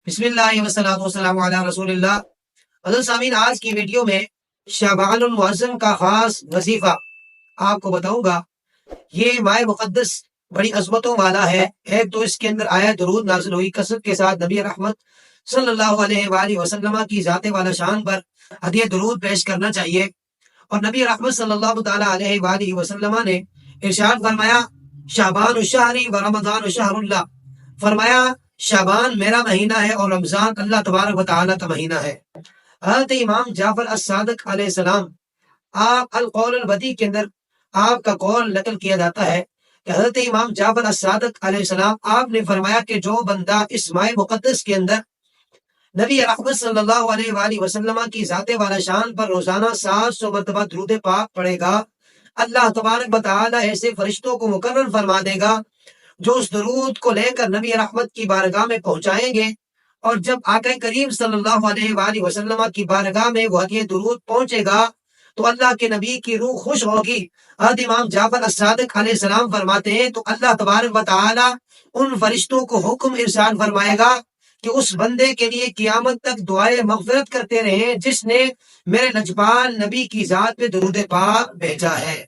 بسم اللہ والصلاۃ والسلام علی رسول اللہ۔ حضرت سامعین، آج کی ویڈیو میں شعبان المعظم کا خاص وظیفہ آپ کو بتاؤں گا۔ یہ ماہ مقدس بڑی عظمتوں والا ہے۔ ایک تو اس کے اندر آیا درود نازل ہوئی کثرت کے ساتھ نبی رحمت صلی اللہ علیہ وآلہ وسلم کی ذات والا شان پر ہدیہ درود پیش کرنا چاہیے۔ اور نبی رحمت صلی اللہ تعالیٰ علیہ وآلہ وسلم نے ارشاد فرمایا، شعبان الشہر و رمضان شہر اللہ، فرمایا شعبان میرا مہینہ ہے اور رمضان اللہ تبارک و تعالیٰ کا مہینہ ہے۔ حضرت امام جعفر الصادق علیہ السلام، آپ القول البدی کے اندر آپ کا قول نقل کیا جاتا ہے کہ حضرت امام جعفر الصادق علیہ السلام آپ نے فرمایا کہ جو بندہ اس ماہ مقدس کے اندر نبی رحمت صلی اللہ علیہ وآلہ وسلم کی ذات والا شان پر روزانہ 700 مرتبہ درود پاک پڑھے گا، اللہ تبارک و تعالیٰ ایسے فرشتوں کو مقرر فرما دے گا جو اس درود کو لے کر نبی رحمت کی بارگاہ میں پہنچائیں گے۔ اور جب آقا کریم صلی اللہ علیہ وآلہ وسلم کی بارگاہ میں وہ ہدیہ درود پہنچے گا تو اللہ کے نبی کی روح خوش ہوگی۔ حضرت امام جعفر الصادق علیہ السلام فرماتے ہیں تو اللہ تبارک و تعالیٰ ان فرشتوں کو حکم ارسال فرمائے گا کہ اس بندے کے لیے قیامت تک دعائے مغفرت کرتے رہیں جس نے میرے لجپال نبی کی ذات پہ درود پاک بھیجا ہے۔